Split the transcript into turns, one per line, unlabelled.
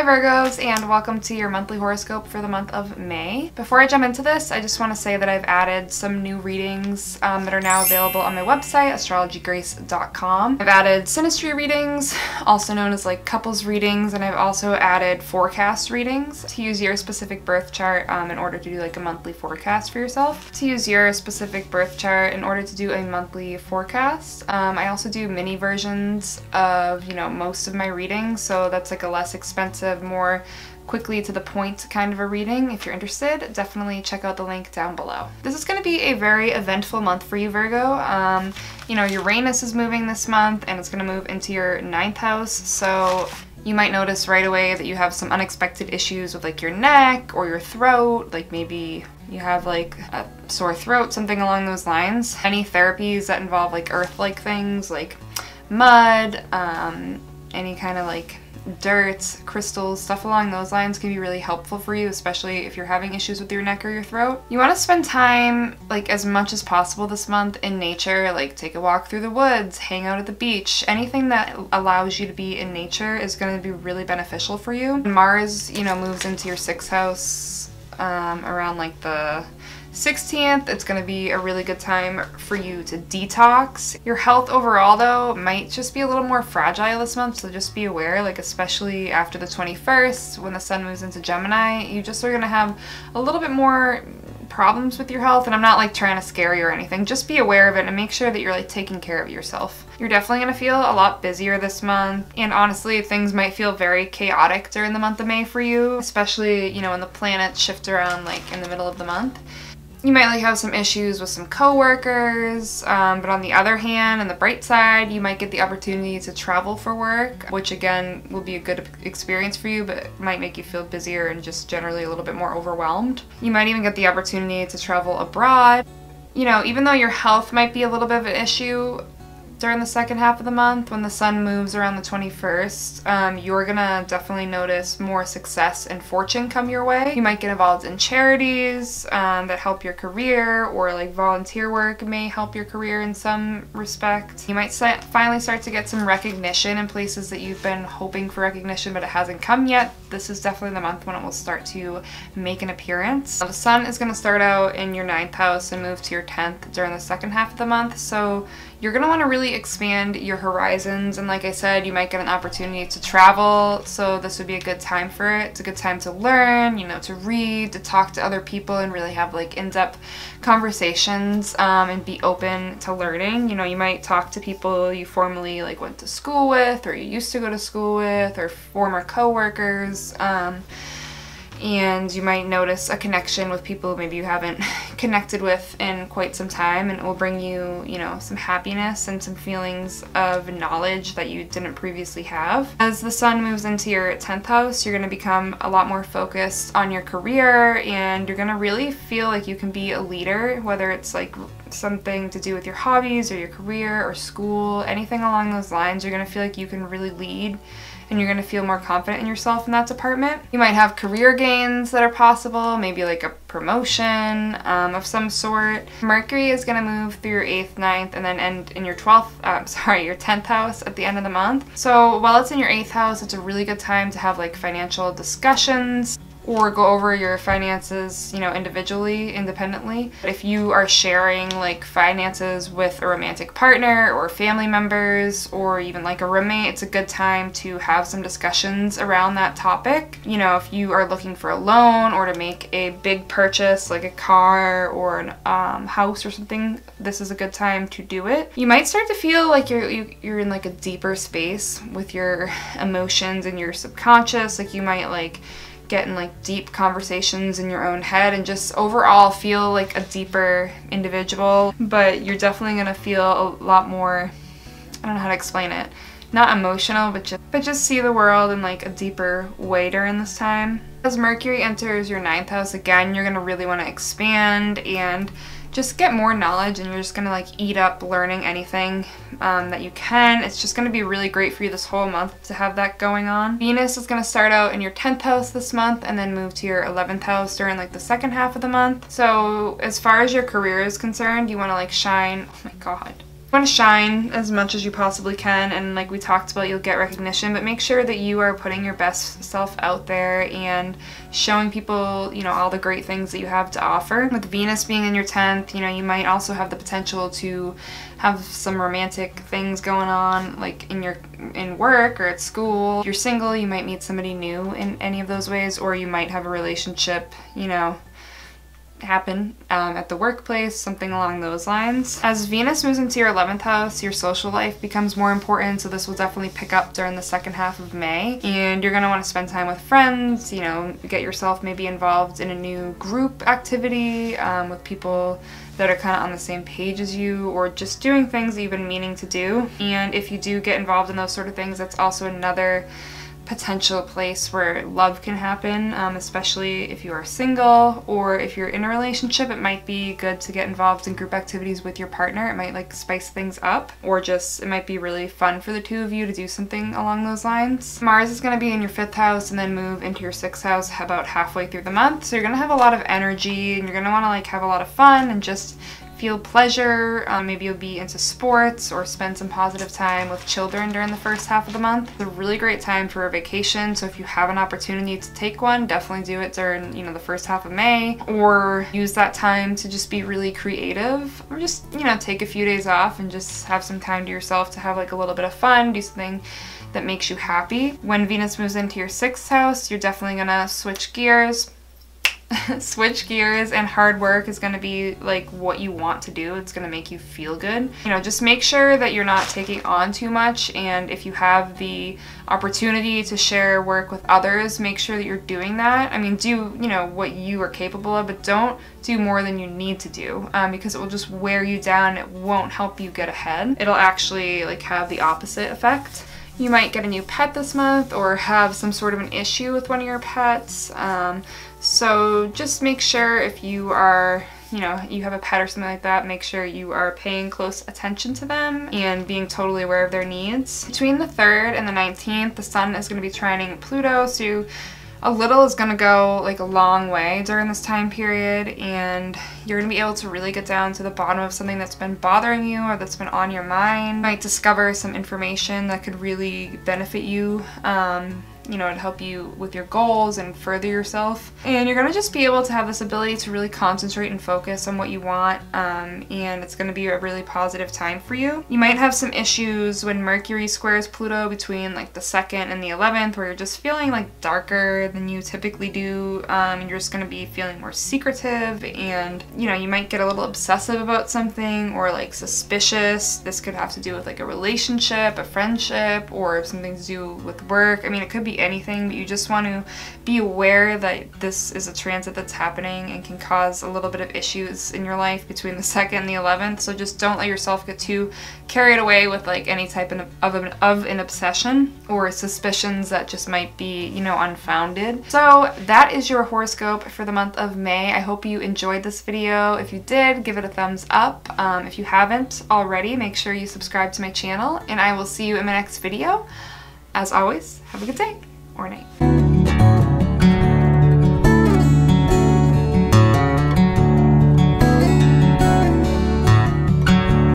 Hi Virgos, and welcome to your monthly horoscope for the month of May. Before I jump into this, I just want to say that I've added some new readings that are now available on my website, astrologygrace.com. I've added synastry readings, also known as like couples readings, and I've also added forecast readings to use your specific birth chart in order to do like a monthly forecast for yourself. To use your specific birth chart in order to do a monthly forecast. I also do mini versions of, most of my readings, so that's like a less expensive, more quickly to the point kind of a reading. If you're interested, definitely check out the link down below. This is going to be a very eventful month for you, Virgo. Uranus is moving this month and it's going to move into your 9th house, so you might notice right away that you have some unexpected issues with like your neck or your throat, like maybe you have like a sore throat, something along those lines. Any therapies that involve like earth-like things like mud, any kind of like dirt, crystals, stuff along those lines can be really helpful for you, especially if you're having issues with your neck or your throat. You want to spend time, like as much as possible this month in nature, like take a walk through the woods, hang out at the beach. Anything that allows you to be in nature is going to be really beneficial for you. Mars, moves into your 6th house around like the 16th. It's going to be a really good time for you to detox. Your health overall though might just be a little more fragile this month, so just be aware, like especially after the 21st when the sun moves into Gemini, you just are going to have a little bit more problems with your health, and I'm not like trying to scare you or anything. Just be aware of it and make sure that you're like taking care of yourself. You're definitely going to feel a lot busier this month, and honestly things might feel very chaotic during the month of May for you, especially when the planets shift around like in the middle of the month. You might like have some issues with some coworkers, but on the other hand, on the bright side, you might get the opportunity to travel for work, which again will be a good experience for you, but might make you feel busier and just generally a little bit more overwhelmed. You might even get the opportunity to travel abroad. Even though your health might be a little bit of an issue during the second half of the month, when the sun moves around the 21st, you're gonna definitely notice more success and fortune come your way. You might get involved in charities that help your career, or like volunteer work may help your career in some respect. You might finally start to get some recognition in places that you've been hoping for recognition but it hasn't come yet. This is definitely the month when it will start to make an appearance. The sun is gonna start out in your 9th house and move to your 10th during the second half of the month, so you're going to want to really expand your horizons, and like I said, you might get an opportunity to travel, so this would be a good time for it. It's a good time to learn, to read, to talk to other people and really have like in-depth conversations and be open to learning. You might talk to people you formerly like went to school with, or you used to go to school with, or former co-workers. And you might notice a connection with people maybe you haven't connected with in quite some time, and it will bring you, some happiness and some feelings of knowledge that you didn't previously have. As the sun moves into your 10th house, you're going to become a lot more focused on your career, and you're going to really feel like you can be a leader, whether it's like something to do with your hobbies or your career or school, anything along those lines. You're going to feel like you can really lead, and you're going to feel more confident in yourself in that department. You might have career gains that are possible, maybe like a promotion of some sort. Mercury is going to move through your 8th, 9th, and then end in your your 10th house at the end of the month. So while it's in your 8th house, it's a really good time to have like financial discussions, or go over your finances, individually, independently. If you are sharing like finances with a romantic partner or family members, or even like a roommate, it's a good time to have some discussions around that topic. If you are looking for a loan or to make a big purchase like a car or an house or something, this is a good time to do it. You might start to feel like you're in like a deeper space with your emotions and your subconscious. Like you might like get in like deep conversations in your own head and just overall feel like a deeper individual, but you're definitely gonna feel a lot more, I don't know how to explain it, not emotional, but just see the world in like a deeper way during this time. As Mercury enters your 9th house, again, you're gonna really want to expand and just get more knowledge, and you're just gonna like eat up learning anything that you can. It's just gonna be really great for you this whole month to have that going on. Venus is gonna start out in your 10th house this month and then move to your 11th house during like the second half of the month. So as far as your career is concerned, you want to like shine, oh my god, You want to shine as much as you possibly can, and like we talked about, you'll get recognition, but make sure that you are putting your best self out there and showing people, you know, all the great things that you have to offer. With Venus being in your 10th, you know, you might also have the potential to have some romantic things going on, like in work or at school. If you're single, you might meet somebody new in any of those ways, or you might have a relationship, you know, happen at the workplace, something along those lines. As Venus moves into your 11th house, your social life becomes more important, so this will definitely pick up during the second half of May, and you're going to want to spend time with friends, you know, get yourself maybe involved in a new group activity with people that are kind of on the same page as you, or just doing things that you've been meaning to do. And if you do get involved in those sort of things, that's also another potential place where love can happen, especially if you are single, or if you're in a relationship. It might be good to get involved in group activities with your partner. It might like spice things up, or just it might be really fun for the two of you to do something along those lines. Mars is going to be in your 5th house and then move into your 6th house about halfway through the month, so you're going to have a lot of energy and you're going to want to like have a lot of fun and just feel pleasure. Maybe you'll be into sports or spend some positive time with children during the first half of the month. It's a really great time for a vacation, so if you have an opportunity to take one, definitely do it during, you know, the first half of May, or use that time to just be really creative, or just, you know, take a few days off and just have some time to yourself to have like a little bit of fun, do something that makes you happy. When Venus moves into your 6th house, you're definitely gonna switch gears. Switch gears, and hard work is going to be like what you want to do. It's going to make you feel good. You know, just make sure that you're not taking on too much, and if you have the opportunity to share work with others, make sure that you're doing that. I mean, do, you know, what you are capable of, but don't do more than you need to do, because it will just wear you down. It won't help you get ahead. It'll actually like have the opposite effect. You might get a new pet this month, or have some sort of an issue with one of your pets. So just make sure if you are, you know, you have a pet or something like that, make sure you are paying close attention to them and being totally aware of their needs. Between the 3rd and the 19th, the sun is going to be trining Pluto, so a little is going to go like a long way during this time period, and you're going to be able to really get down to the bottom of something that's been bothering you or that's been on your mind. You might discover some information that could really benefit you, you know, to help you with your goals and further yourself. And you're gonna just be able to have this ability to really concentrate and focus on what you want, and it's gonna be a really positive time for you. You might have some issues when Mercury squares Pluto between like the 2nd and the 11th, where you're just feeling like darker than you typically do, and you're just gonna be feeling more secretive, and you know, you might get a little obsessive about something, or like suspicious. This could have to do with like a relationship, a friendship, or something to do with work. I mean, it could be anything, but you just want to be aware that this is a transit that's happening and can cause a little bit of issues in your life between the 2nd and the 11th. So just don't let yourself get too carried away with like any type of an obsession or suspicions that just might be, you know, unfounded. So that is your horoscope for the month of May. I hope you enjoyed this video. If you did, give it a thumbs up. If you haven't already, make sure you subscribe to my channel, and I will see you in my next video. As always, have a good day or night.